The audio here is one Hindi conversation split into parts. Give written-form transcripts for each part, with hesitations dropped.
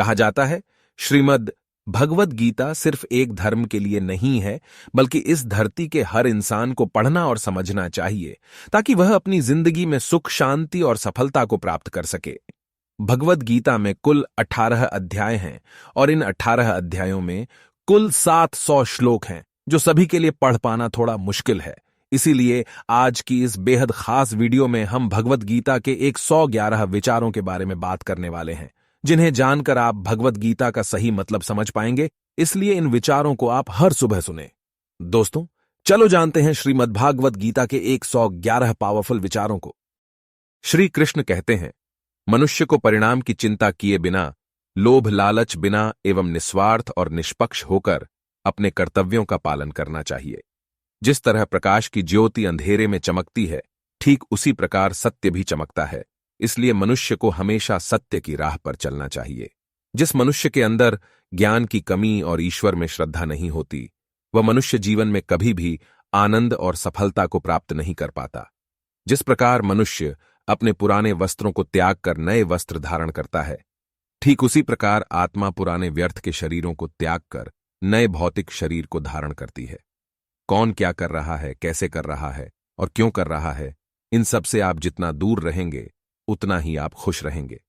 कहा जाता है, श्रीमद् भगवद गीता सिर्फ एक धर्म के लिए नहीं है, बल्कि इस धरती के हर इंसान को पढ़ना और समझना चाहिए, ताकि वह अपनी जिंदगी में सुख, शांति और सफलता को प्राप्त कर सके। भगवद गीता में कुल 18 अध्याय हैं और इन 18 अध्यायों में कुल 700 श्लोक हैं, जो सभी के लिए पढ़ पाना थोड़ा मुश्किल है। इसीलिए आज की इस बेहद खास वीडियो में हम भगवद गीता के 111 विचारों के बारे में बात करने वाले हैं, जिन्हें जानकर आप भगवद गीता का सही मतलब समझ पाएंगे। इसलिए इन विचारों को आप हर सुबह सुने। दोस्तों, चलो जानते हैं श्रीमद् भागवत गीता के 111 पावरफुल विचारों को। श्री कृष्ण कहते हैं, मनुष्य को परिणाम की चिंता किए बिना, लोभ लालच बिना एवं निस्वार्थ और निष्पक्ष होकर अपने कर्तव्यों का पालन करना चाहिए। जिस तरह प्रकाश की ज्योति अंधेरे में चमकती है, ठीक उसी प्रकार सत्य भी चमकता है। इसलिए मनुष्य को हमेशा सत्य की राह पर चलना चाहिए। जिस मनुष्य के अंदर ज्ञान की कमी और ईश्वर में श्रद्धा नहीं होती, वह मनुष्य जीवन में कभी भी आनंद और सफलता को प्राप्त नहीं कर पाता। जिस प्रकार मनुष्य अपने पुराने वस्त्रों को त्याग कर नए वस्त्र धारण करता है, ठीक उसी प्रकार आत्मा पुराने व्यर्थ के शरीरों को त्याग कर नए भौतिक शरीर को धारण करती है। कौन क्या कर रहा है, कैसे कर रहा है और क्यों कर रहा है, इन सब से आप जितना दूर रहेंगे उतना ही आप खुश रहेंगे।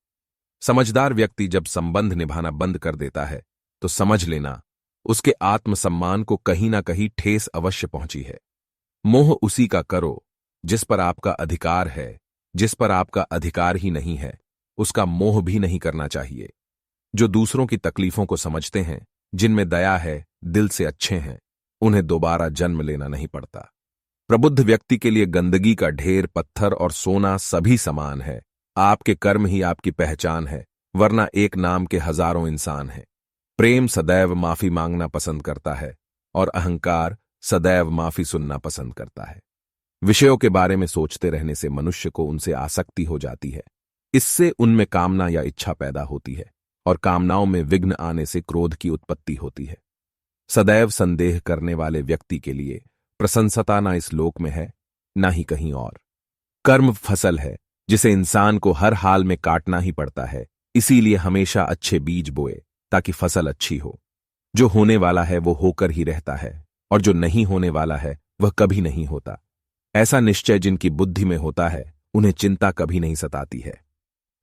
समझदार व्यक्ति जब संबंध निभाना बंद कर देता है, तो समझ लेना उसके आत्मसम्मान को कहीं ना कहीं ठेस अवश्य पहुंची है। मोह उसी का करो जिस पर आपका अधिकार है। जिस पर आपका अधिकार ही नहीं है, उसका मोह भी नहीं करना चाहिए। जो दूसरों की तकलीफों को समझते हैं, जिनमें दया है, दिल से अच्छे हैं, उन्हें दोबारा जन्म लेना नहीं पड़ता। प्रबुद्ध व्यक्ति के लिए गंदगी का ढेर, पत्थर और सोना सभी समान है। आपके कर्म ही आपकी पहचान है, वरना एक नाम के हजारों इंसान हैं। प्रेम सदैव माफी मांगना पसंद करता है और अहंकार सदैव माफी सुनना पसंद करता है। विषयों के बारे में सोचते रहने से मनुष्य को उनसे आसक्ति हो जाती है। इससे उनमें कामना या इच्छा पैदा होती है और कामनाओं में विघ्न आने से क्रोध की उत्पत्ति होती है। सदैव संदेह करने वाले व्यक्ति के लिए प्रशंसता ना इस लोक में है, ना ही कहीं और। कर्म फसल है जिसे इंसान को हर हाल में काटना ही पड़ता है। इसीलिए हमेशा अच्छे बीज बोए ताकि फसल अच्छी हो। जो होने वाला है वो होकर ही रहता है और जो नहीं होने वाला है वह कभी नहीं होता। ऐसा निश्चय जिनकी बुद्धि में होता है, उन्हें चिंता कभी नहीं सताती है।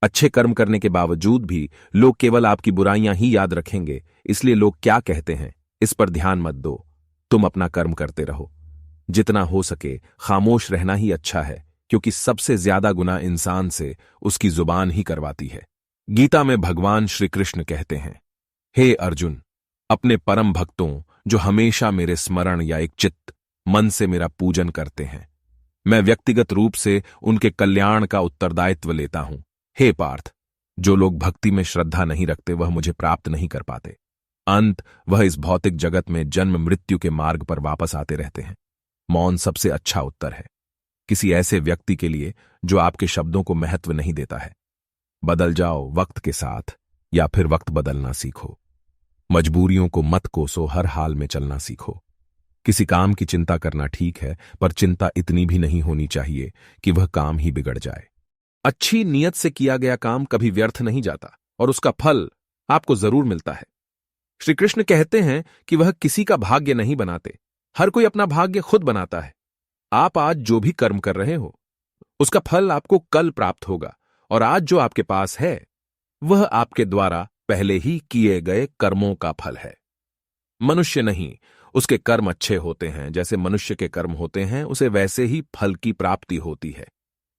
अच्छे कर्म करने के बावजूद भी लोग केवल आपकी बुराइयां ही याद रखेंगे। इसलिए लोग क्या कहते हैं, इस पर ध्यान मत दो। तुम अपना कर्म करते रहो। जितना हो सके खामोश रहना ही अच्छा है, क्योंकि सबसे ज्यादा गुनाह इंसान से उसकी जुबान ही करवाती है। गीता में भगवान श्री कृष्ण कहते हैं, हे अर्जुन, अपने परम भक्तों जो हमेशा मेरे स्मरण या एक चित्त मन से मेरा पूजन करते हैं, मैं व्यक्तिगत रूप से उनके कल्याण का उत्तरदायित्व लेता हूं। हे पार्थ, जो लोग भक्ति में श्रद्धा नहीं रखते वह मुझे प्राप्त नहीं कर पाते। अंत वह इस भौतिक जगत में जन्म मृत्यु के मार्ग पर वापस आते रहते हैं। मौन सबसे अच्छा उत्तर है किसी ऐसे व्यक्ति के लिए जो आपके शब्दों को महत्व नहीं देता है। बदल जाओ वक्त के साथ, या फिर वक्त बदलना सीखो। मजबूरियों को मत कोसो, हर हाल में चलना सीखो। किसी काम की चिंता करना ठीक है, पर चिंता इतनी भी नहीं होनी चाहिए कि वह काम ही बिगड़ जाए। अच्छी नीयत से किया गया काम कभी व्यर्थ नहीं जाता और उसका फल आपको जरूर मिलता है। श्री कृष्ण कहते हैं कि वह किसी का भाग्य नहीं बनाते, हर कोई अपना भाग्य खुद बनाता है। आप आज जो भी कर्म कर रहे हो, उसका फल आपको कल प्राप्त होगा, और आज जो आपके पास है वह आपके द्वारा पहले ही किए गए कर्मों का फल है। मनुष्य नहीं, उसके कर्म अच्छे होते हैं। जैसे मनुष्य के कर्म होते हैं, उसे वैसे ही फल की प्राप्ति होती है।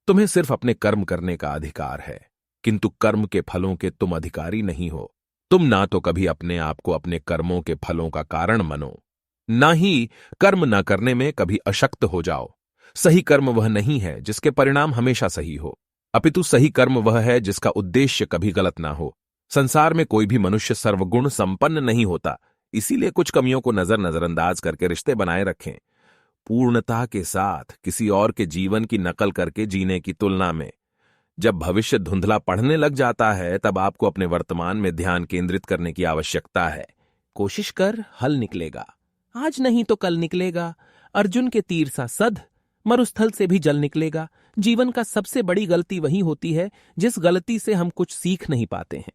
तुम्हें सिर्फ अपने कर्म करने का अधिकार है, किंतु कर्म के फलों के तुम अधिकारी नहीं हो। तुम ना तो कभी अपने आप को अपने कर्मों के फलों का कारण मानो, ना ही कर्म न करने में कभी अशक्त हो जाओ। सही कर्म वह नहीं है जिसके परिणाम हमेशा सही हो, अपितु सही कर्म वह है जिसका उद्देश्य कभी गलत ना हो। संसार में कोई भी मनुष्य सर्वगुण संपन्न नहीं होता, इसीलिए कुछ कमियों को नजरअंदाज करके रिश्ते बनाए रखें। पूर्णता के साथ किसी और के जीवन की नकल करके जीने की तुलना में जब भविष्य धुंधला पड़ने लग जाता है, तब आपको अपने वर्तमान में ध्यान केंद्रित करने की आवश्यकता है। कोशिश कर, हल निकलेगा। आज नहीं तो कल निकलेगा। अर्जुन के तीर सा सध, मरुस्थल से भी जल निकलेगा। जीवन का सबसे बड़ी गलती वही होती है जिस गलती से हम कुछ सीख नहीं पाते हैं।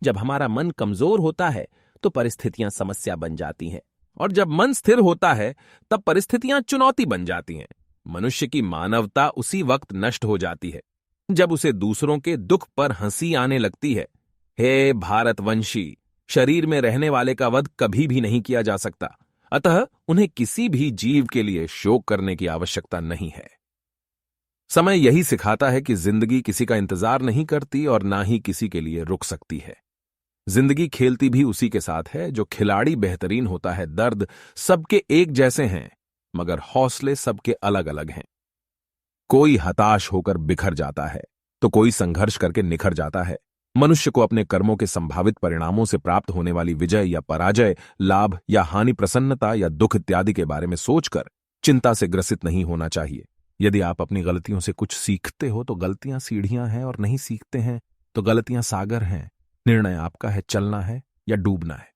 जब हमारा मन कमजोर होता है तो परिस्थितियां समस्या बन जाती हैं, और जब मन स्थिर होता है तब परिस्थितियां चुनौती बन जाती हैं। मनुष्य की मानवता उसी वक्त नष्ट हो जाती है जब उसे दूसरों के दुख पर हंसी आने लगती है। हे भारतवंशी, शरीर में रहने वाले का वध कभी भी नहीं किया जा सकता, अतः उन्हें किसी भी जीव के लिए शोक करने की आवश्यकता नहीं है। समय यही सिखाता है कि जिंदगी किसी का इंतजार नहीं करती और ना ही किसी के लिए रुक सकती है। जिंदगी खेलती भी उसी के साथ है। जो खिलाड़ी बेहतरीन होता है, दर्द सबके एक जैसे हैं मगर हौसले सबके अलग अलग हैं। कोई हताश होकर बिखर जाता है तो कोई संघर्ष करके निखर जाता है। मनुष्य को अपने कर्मों के संभावित परिणामों से प्राप्त होने वाली विजय या पराजय, लाभ या हानि, प्रसन्नता या दुख इत्यादि के बारे में सोचकर चिंता से ग्रसित नहीं होना चाहिए। यदि आप अपनी गलतियों से कुछ सीखते हो तो गलतियां सीढ़ियां हैं, और नहीं सीखते हैं तो गलतियां सागर हैं। निर्णय आपका है, चलना है या डूबना है।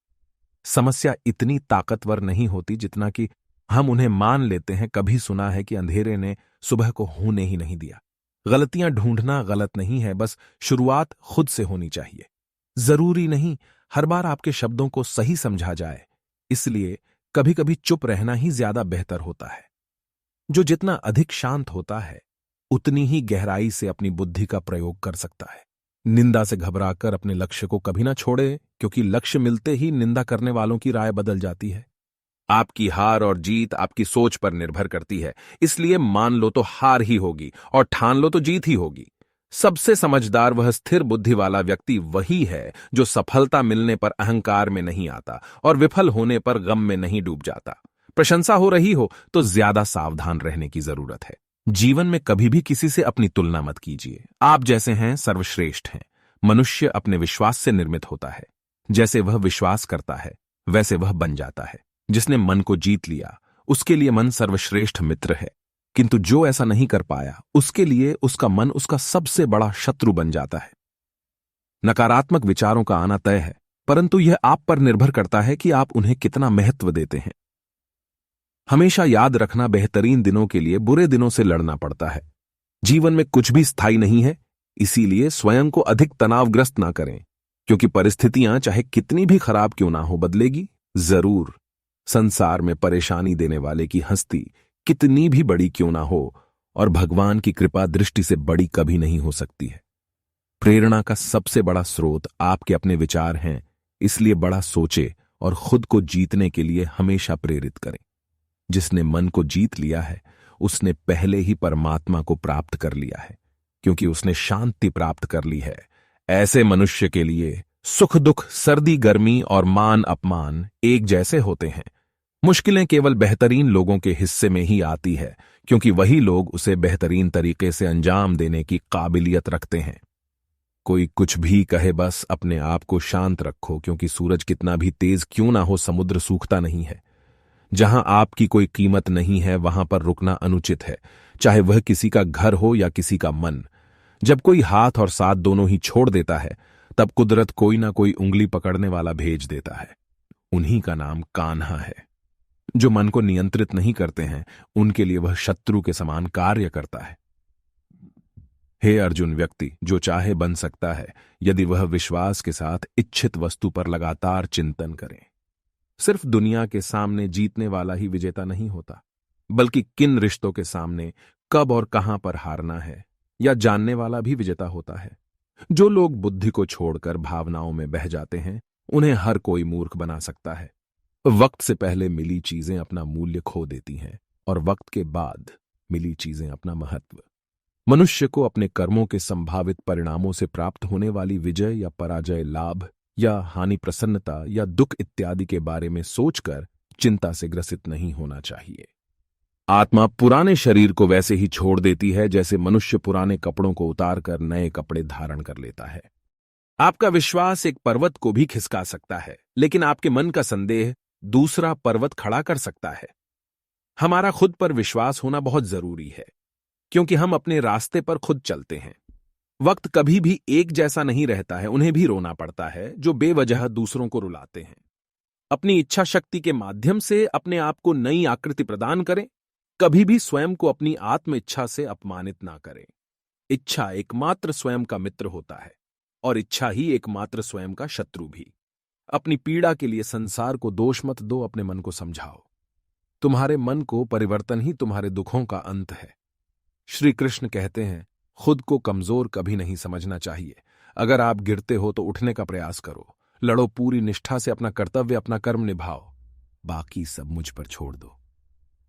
समस्या इतनी ताकतवर नहीं होती जितना कि हम उन्हें मान लेते हैं। कभी सुना है कि अंधेरे ने सुबह को होने ही नहीं दिया। गलतियां ढूंढना गलत नहीं है, बस शुरुआत खुद से होनी चाहिए। जरूरी नहीं हर बार आपके शब्दों को सही समझा जाए, इसलिए कभी कभी चुप रहना ही ज्यादा बेहतर होता है। जो जितना अधिक शांत होता है उतनी ही गहराई से अपनी बुद्धि का प्रयोग कर सकता है। निंदा से घबराकर अपने लक्ष्य को कभी ना छोड़े, क्योंकि लक्ष्य मिलते ही निंदा करने वालों की राय बदल जाती है। आपकी हार और जीत आपकी सोच पर निर्भर करती है, इसलिए मान लो तो हार ही होगी और ठान लो तो जीत ही होगी। सबसे समझदार वह स्थिर बुद्धि वाला व्यक्ति वही है जो सफलता मिलने पर अहंकार में नहीं आता और विफल होने पर गम में नहीं डूब जाता। प्रशंसा हो रही हो तो ज्यादा सावधान रहने की जरूरत है। जीवन में कभी भी किसी से अपनी तुलना मत कीजिए। आप जैसे हैं सर्वश्रेष्ठ हैं। मनुष्य अपने विश्वास से निर्मित होता है। जैसे वह विश्वास करता है वैसे वह बन जाता है। जिसने मन को जीत लिया उसके लिए मन सर्वश्रेष्ठ मित्र है, किंतु जो ऐसा नहीं कर पाया उसके लिए उसका मन उसका सबसे बड़ा शत्रु बन जाता है। नकारात्मक विचारों का आना तय है, परंतु यह आप पर निर्भर करता है कि आप उन्हें कितना महत्व देते हैं। हमेशा याद रखना, बेहतरीन दिनों के लिए बुरे दिनों से लड़ना पड़ता है। जीवन में कुछ भी स्थायी नहीं है, इसीलिए स्वयं को अधिक तनावग्रस्त ना करें, क्योंकि परिस्थितियां चाहे कितनी भी खराब क्यों ना हो बदलेगी जरूर। संसार में परेशानी देने वाले की हस्ती कितनी भी बड़ी क्यों ना हो, और भगवान की कृपा दृष्टि से बड़ी कभी नहीं हो सकती है। प्रेरणा का सबसे बड़ा स्रोत आपके अपने विचार हैं, इसलिए बड़ा सोचे और खुद को जीतने के लिए हमेशा प्रेरित करें। जिसने मन को जीत लिया है उसने पहले ही परमात्मा को प्राप्त कर लिया है, क्योंकि उसने शांति प्राप्त कर ली है। ऐसे मनुष्य के लिए सुख दुख, सर्दी गर्मी और मान अपमान एक जैसे होते हैं। मुश्किलें केवल बेहतरीन लोगों के हिस्से में ही आती है, क्योंकि वही लोग उसे बेहतरीन तरीके से अंजाम देने की काबिलियत रखते हैं। कोई कुछ भी कहे, बस अपने आप को शांत रखो, क्योंकि सूरज कितना भी तेज क्यों ना हो समुद्र सूखता नहीं है। जहां आपकी कोई कीमत नहीं है वहां पर रुकना अनुचित है, चाहे वह किसी का घर हो या किसी का मन। जब कोई हाथ और साथ दोनों ही छोड़ देता है तब कुदरत कोई ना कोई उंगली पकड़ने वाला भेज देता है। उन्हीं का नाम कान्हा है। जो मन को नियंत्रित नहीं करते हैं उनके लिए वह शत्रु के समान कार्य करता है। हे अर्जुन, व्यक्ति जो चाहे बन सकता है यदि वह विश्वास के साथ इच्छित वस्तु पर लगातार चिंतन करे। सिर्फ दुनिया के सामने जीतने वाला ही विजेता नहीं होता, बल्कि किन रिश्तों के सामने कब और कहां पर हारना है या जानने वाला भी विजेता होता है। जो लोग बुद्धि को छोड़कर भावनाओं में बह जाते हैं उन्हें हर कोई मूर्ख बना सकता है। वक्त से पहले मिली चीजें अपना मूल्य खो देती हैं और वक्त के बाद मिली चीजें अपना महत्व। मनुष्य को अपने कर्मों के संभावित परिणामों से प्राप्त होने वाली विजय या पराजय, लाभ या हानि, प्रसन्नता या दुख इत्यादि के बारे में सोचकर चिंता से ग्रसित नहीं होना चाहिए। आत्मा पुराने शरीर को वैसे ही छोड़ देती है जैसे मनुष्य पुराने कपड़ों को उतारकर नए कपड़े धारण कर लेता है। आपका विश्वास एक पर्वत को भी खिसका सकता है, लेकिन आपके मन का संदेह दूसरा पर्वत खड़ा कर सकता है। हमारा खुद पर विश्वास होना बहुत जरूरी है, क्योंकि हम अपने रास्ते पर खुद चलते हैं। वक्त कभी भी एक जैसा नहीं रहता है, उन्हें भी रोना पड़ता है जो बेवजह दूसरों को रुलाते हैं। अपनी इच्छा शक्ति के माध्यम से अपने आप को नई आकृति प्रदान करें। कभी भी स्वयं को अपनी आत्म इच्छा से अपमानित ना करें। इच्छा एकमात्र स्वयं का मित्र होता है और इच्छा ही एकमात्र स्वयं का शत्रु भी। अपनी पीड़ा के लिए संसार को दोष मत दो, अपने मन को समझाओ। तुम्हारे मन को परिवर्तन ही तुम्हारे दुखों का अंत है। श्री कृष्ण कहते हैं, खुद को कमजोर कभी नहीं समझना चाहिए। अगर आप गिरते हो तो उठने का प्रयास करो, लड़ो पूरी निष्ठा से अपना कर्तव्य, अपना कर्म निभाओ, बाकी सब मुझ पर छोड़ दो।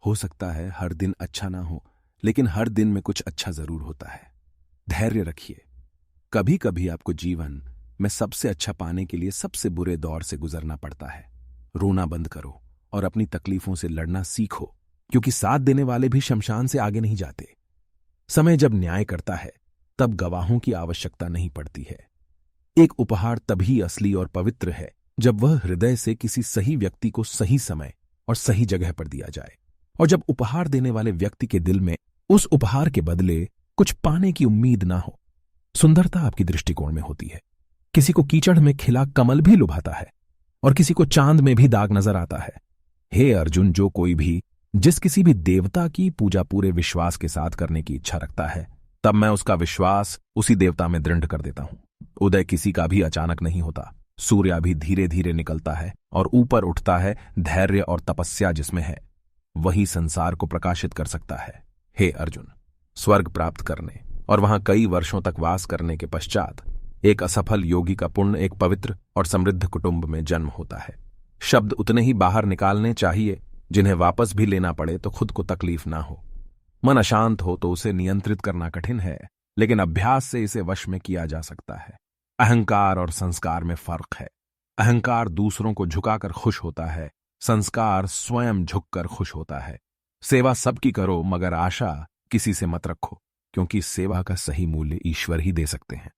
हो सकता है हर दिन अच्छा ना हो, लेकिन हर दिन में कुछ अच्छा जरूर होता है। धैर्य रखिए। कभी कभी आपको जीवन में सबसे अच्छा पाने के लिए सबसे बुरे दौर से गुजरना पड़ता है। रोना बंद करो और अपनी तकलीफों से लड़ना सीखो, क्योंकि साथ देने वाले भी शमशान से आगे नहीं जाते। समय जब न्याय करता है तब गवाहों की आवश्यकता नहीं पड़ती है। एक उपहार तभी असली और पवित्र है जब वह हृदय से किसी सही व्यक्ति को सही समय और सही जगह पर दिया जाए, और जब उपहार देने वाले व्यक्ति के दिल में उस उपहार के बदले कुछ पाने की उम्मीद ना हो। सुंदरता आपकी दृष्टिकोण में होती है। किसी को कीचड़ में खिला कमल भी लुभाता है और किसी को चांद में भी दाग नजर आता है। हे अर्जुन, जो कोई भी जिस किसी भी देवता की पूजा पूरे विश्वास के साथ करने की इच्छा रखता है, तब मैं उसका विश्वास उसी देवता में दृढ़ कर देता हूं। उदय किसी का भी अचानक नहीं होता। सूर्य भी धीरे धीरे निकलता है और ऊपर उठता है। धैर्य और तपस्या जिसमें है, वही संसार को प्रकाशित कर सकता है। हे अर्जुन, स्वर्ग प्राप्त करने और वहां कई वर्षों तक वास करने के पश्चात एक असफल योगी का पुण्य एक पवित्र और समृद्ध कुटुंब में जन्म होता है। शब्द उतने ही बाहर निकालने चाहिए जिन्हें वापस भी लेना पड़े तो खुद को तकलीफ ना हो। मन अशांत हो तो उसे नियंत्रित करना कठिन है, लेकिन अभ्यास से इसे वश में किया जा सकता है। अहंकार और संस्कार में फर्क है। अहंकार दूसरों को झुकाकर खुश होता है, संस्कार स्वयं झुककर खुश होता है। सेवा सबकी करो, मगर आशा किसी से मत रखो, क्योंकि सेवा का सही मूल्य ईश्वर ही दे सकते हैं।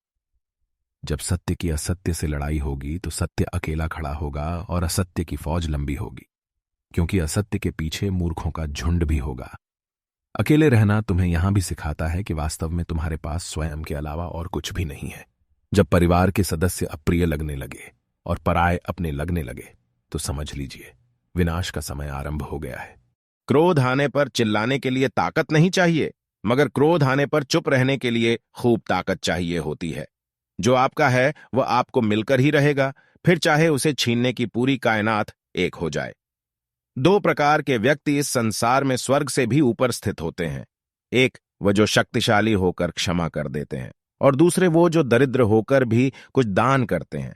जब सत्य की असत्य से लड़ाई होगी तो सत्य अकेला खड़ा होगा और असत्य की फौज लंबी होगी, क्योंकि असत्य के पीछे मूर्खों का झुंड भी होगा। अकेले रहना तुम्हें यहां भी सिखाता है कि वास्तव में तुम्हारे पास स्वयं के अलावा और कुछ भी नहीं है। जब परिवार के सदस्य अप्रिय लगने लगे और पराये अपने लगने लगे तो समझ लीजिए विनाश का समय आरंभ हो गया है। क्रोध आने पर चिल्लाने के लिए ताकत नहीं चाहिए, मगर क्रोध आने पर चुप रहने के लिए खूब ताकत चाहिए होती है। जो आपका है वह आपको मिलकर ही रहेगा, फिर चाहे उसे छीनने की पूरी कायनात एक हो जाए। दो प्रकार के व्यक्ति इस संसार में स्वर्ग से भी ऊपर स्थित होते हैं। एक वह जो शक्तिशाली होकर क्षमा कर देते हैं, और दूसरे वो जो दरिद्र होकर भी कुछ दान करते हैं।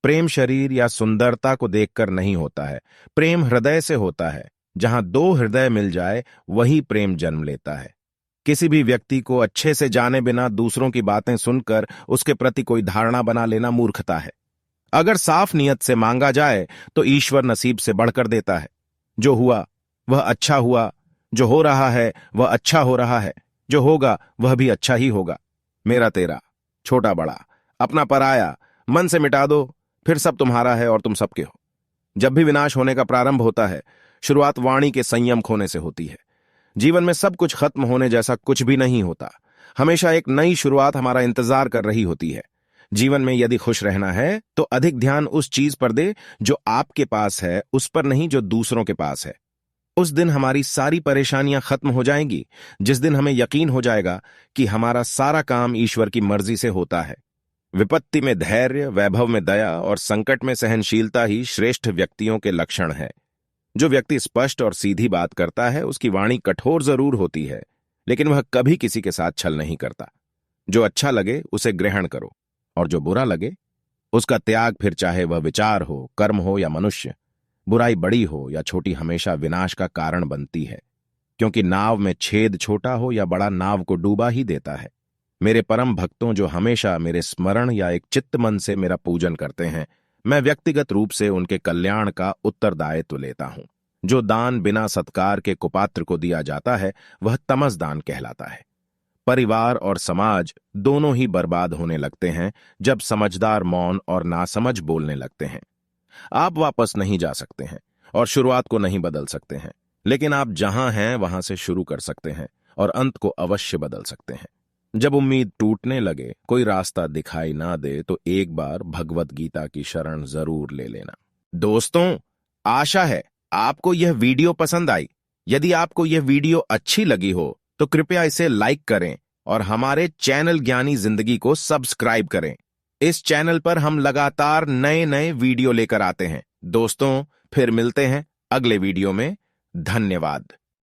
प्रेम शरीर या सुंदरता को देखकर नहीं होता है, प्रेम हृदय से होता है। जहां दो हृदय मिल जाए वही प्रेम जन्म लेता है। किसी भी व्यक्ति को अच्छे से जाने बिना दूसरों की बातें सुनकर उसके प्रति कोई धारणा बना लेना मूर्खता है। अगर साफ नियत से मांगा जाए तो ईश्वर नसीब से बढ़कर देता है। जो हुआ वह अच्छा हुआ, जो हो रहा है वह अच्छा हो रहा है, जो होगा वह भी अच्छा ही होगा। मेरा तेरा, छोटा बड़ा, अपना पराया, मन से मिटा दो, फिर सब तुम्हारा है और तुम सबके हो। जब भी विनाश होने का प्रारंभ होता है, शुरुआत वाणी के संयम खोने से होती है। जीवन में सब कुछ खत्म होने जैसा कुछ भी नहीं होता। हमेशा एक नई शुरुआत हमारा इंतजार कर रही होती है। जीवन में यदि खुश रहना है तो अधिक ध्यान उस चीज पर दे जो आपके पास है, उस पर नहीं जो दूसरों के पास है। उस दिन हमारी सारी परेशानियां खत्म हो जाएंगी, जिस दिन हमें यकीन हो जाएगा कि हमारा सारा काम ईश्वर की मर्जी से होता है। विपत्ति में धैर्य, वैभव में दया और संकट में सहनशीलता ही श्रेष्ठ व्यक्तियों के लक्षण है। जो व्यक्ति स्पष्ट और सीधी बात करता है उसकी वाणी कठोर जरूर होती है, लेकिन वह कभी किसी के साथ छल नहीं करता। जो अच्छा लगे उसे ग्रहण करो, और जो बुरा लगे उसका त्याग, फिर चाहे वह विचार हो, कर्म हो या मनुष्य। बुराई बड़ी हो या छोटी हमेशा विनाश का कारण बनती है, क्योंकि नाव में छेद छोटा हो या बड़ा नाव को डूबा ही देता है। मेरे परम भक्तों जो हमेशा मेरे स्मरण या एक चित्त मन से मेरा पूजन करते हैं, मैं व्यक्तिगत रूप से उनके कल्याण का उत्तरदायित्व लेता हूं। जो दान बिना सत्कार के कुपात्र को दिया जाता है वह तमस दान कहलाता है। परिवार और समाज दोनों ही बर्बाद होने लगते हैं जब समझदार मौन और नासमझ बोलने लगते हैं। आप वापस नहीं जा सकते हैं और शुरुआत को नहीं बदल सकते हैं, लेकिन आप जहां हैं वहां से शुरू कर सकते हैं और अंत को अवश्य बदल सकते हैं। जब उम्मीद टूटने लगे, कोई रास्ता दिखाई ना दे, तो एक बार भगवत गीता की शरण जरूर ले लेना। दोस्तों, आशा है आपको यह वीडियो पसंद आई। यदि आपको यह वीडियो अच्छी लगी हो तो कृपया इसे लाइक करें और हमारे चैनल ज्ञानी जिंदगी को सब्सक्राइब करें। इस चैनल पर हम लगातार नए नए वीडियो लेकर आते हैं। दोस्तों, फिर मिलते हैं अगले वीडियो में। धन्यवाद।